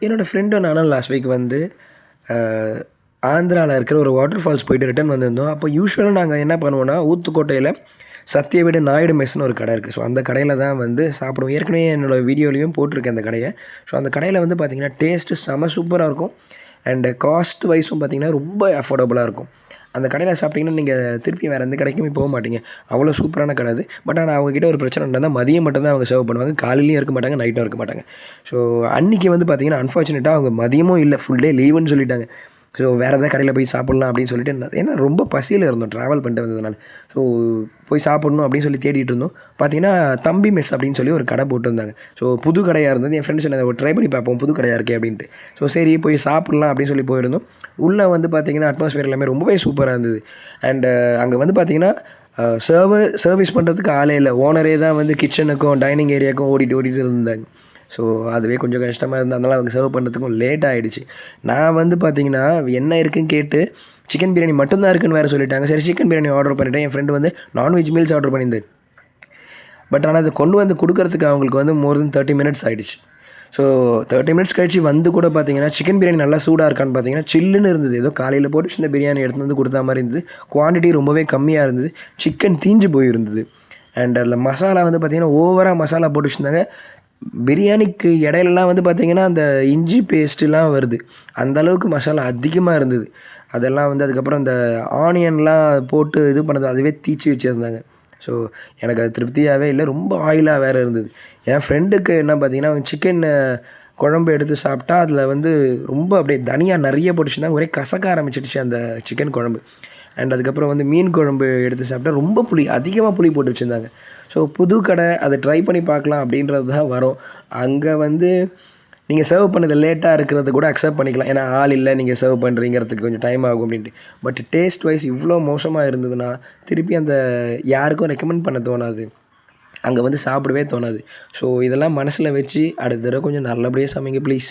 என்னோடய ஃப்ரெண்டும் நானும் லாஸ்ட் வீக் வந்து ஆந்திராவில் இருக்கிற ஒரு வாட்டர் ஃபால்ஸ் போயிட்டு ரிட்டர்ன் வந்திருந்தோம். அப்போ யூசுவலாக நாங்கள் என்ன பண்ணுவோன்னா, ஊத்துக்கோட்டையில் சத்திய வீடு நாயுடு மெஸ்ன்னு ஒரு கடை இருக்குது. ஸோ அந்த கடையில் தான் வந்து சாப்பிடுவோம். ஏற்கனவே என்னோடய வீடியோலையும் போட்டிருக்கேன் அந்த கடையை. ஸோ அந்த கடையில் வந்து பார்த்திங்கன்னா டேஸ்ட்டு செம சூப்பராக இருக்கும். அண்டு காஸ்ட் வைஸும் பார்த்திங்கன்னா ரொம்ப அஃபோர்டபுளாக இருக்கும். அந்த கடையில் சாப்பிட்டிங்கன்னா நீங்கள் திருப்பி வேறு எந்த கடைக்குமே போக மாட்டீங்க. அவ்வளோ சூப்பரான கடை அது. பட் ஆனால் அவங்ககிட்ட ஒரு பிரச்சனை என்னன்னா, மதியம் மட்டும் தான் அவங்க சர்வ் பண்ணுவாங்க. காலையிலயும் இருக்க மாட்டாங்க, நைட்டும் இருக்க மாட்டாங்க. ஸோ அன்றைக்கி வந்து பார்த்திங்கன்னா அன்ஃபார்ச்சுனேட்டாக அவங்க மதியமும் இல்லை, ஃபுல் டே லீவுன்னு சொல்லிட்டாங்க. ஸோ வேறு எதாவது கடையில் போய் சாப்பிட்லாம் அப்படின்னு சொல்லிட்டு ஏன்னா ரொம்ப பசியில் இருந்தோம் ட்ராவல் பண்ணிட்டு வந்ததுனால. ஸோ போய் சாப்பிட்ணும் அப்படின்னு சொல்லி தேடிட்டு இருந்தோம். பார்த்தீங்கன்னா தம்பி மெஸ் அப்படின்னு சொல்லி ஒரு கடை போட்டிருந்தாங்க. ஸோ புது கடையாக இருந்தது. என் ஃப்ரெண்ட்ஸ் சொன்னாங்க, ட்ரை பண்ணி பார்ப்போம் புது கடையாக இருக்கே அப்படின்ட்டு. ஸோ சரி போய் சாப்பிட்லாம் அப்படின்னு சொல்லி போயிருந்தோம். உள்ளே வந்து பார்த்திங்கன்னா அட்மாஸ்பியர் எல்லாமே ரொம்பவே சூப்பராக இருந்தது. அண்டு அங்கே வந்து பார்த்திங்கன்னா சர்வீஸ் பண்ணுறதுக்கு ஆளே இல்லை. ஓனரே தான் வந்து கிச்சனுக்கும் டைனிங் ஏரியாவுக்கும் ஓடிட்டு இருந்தாங்க. ஸோ அதுவே கொஞ்சம் கஷ்டமாக இருந்தது. அதனால் அவங்க சர்வ் பண்ணுறதுக்கும் லேட் ஆகிடுச்சு. நான் வந்து பார்த்திங்கன்னா என்ன இருக்குன்னு கேட்டு சிக்கன் பிரியாணி மட்டும்தான் இருக்குன்னு வேறு சொல்லிட்டாங்க. சரி சிக்கன் பிரியாணி ஆர்டர் பண்ணிவிட்டேன். என் ஃப்ரெண்டு வந்து நான்வெஜ் மீல்ஸ் ஆர்டர் பண்ணியிருந்தேன். பட் ஆனால் அதை கொண்டு வந்து கொடுக்கறதுக்கு அவங்களுக்கு வந்து மோர் தென் 30 மினிட்ஸ் ஆகிடுச்சு. ஸோ 30 மினிட்ஸ் கழிச்சு வந்து கூட பார்த்தீங்கன்னா சிக்கன் பிரியாணி நல்லா சூடாக இருக்கான்னு பார்த்தீங்கன்னா சில்லுன்னு இருந்தது. ஏதோ காலையில் போட்டு இந்த பிரியாணி எடுத்துகிட்டு வந்து கொடுத்தா மாதிரி இருந்தது. குவான்டிட்டி ரொம்பவே கம்மியாக இருந்தது. சிக்கன் தீஞ்சு போயிருந்தது. அண்ட் அதில் மசாலா வந்து பார்த்திங்கன்னா ஓவராக மசாலா போட்டு வச்சுருந்தாங்க. பிரியாணிக்கு இடையிலலாம் வந்து பார்த்திங்கன்னா அந்த இஞ்சி பேஸ்ட்டுலாம் வருது. அந்தளவுக்கு மசாலா அதிகமாக இருந்தது. அதெல்லாம் வந்து அதுக்கப்புறம் இந்த ஆனியன்லாம் போட்டு இது பண்ணது அதுவே தீச்சி வச்சுருந்தாங்க. ஸோ எனக்கு அது திருப்தியாகவே இல்லை. ரொம்ப ஆயிலாக வேறு இருந்தது. என் ஃப்ரெண்டுக்கு என்ன பார்த்திங்கன்னா அவன் சிக்கன் குழம்பு எடுத்து சாப்பிட்டா அதில் வந்து ரொம்ப அப்படியே தனியாக நிறைய போட்டு வச்சுருந்தாங்க. ஒரே கசக்க ஆரம்பிச்சிடுச்சு அந்த சிக்கன் குழம்பு. அண்ட் அதுக்கப்புறம் வந்து மீன் குழம்பு எடுத்து சாப்பிட்டா ரொம்ப அதிகமாக புளி போட்டு வச்சுருந்தாங்க. ஸோ புது கடை அதை ட்ரை பண்ணி பார்க்கலாம் அப்படின்றது தான் வரும். அங்கே வந்து நீங்கள் சர்வ் பண்ணது லேட்டாக இருக்கிறத கூட அக்செப்ட் பண்ணிக்கலாம். ஏன்னா ஆள் இல்லை, நீங்கள் சர்வ் பண்ணுறீங்கிறதுக்கு கொஞ்சம் டைம் ஆகும் அப்படின்ட்டு. பட் டேஸ்ட் வைஸ் இவ்வளோ மோசமாக இருந்ததுன்னா திருப்பி அந்த யாருக்கும் ரெக்கமெண்ட் பண்ண தோணாது. அங்கே வந்து சாப்பிடவே தோணாது. ஸோ இதெல்லாம் மனசில் வச்சு அடுத்த தடவை கொஞ்சம் நல்லபடியாக சமைங்க ப்ளீஸ்.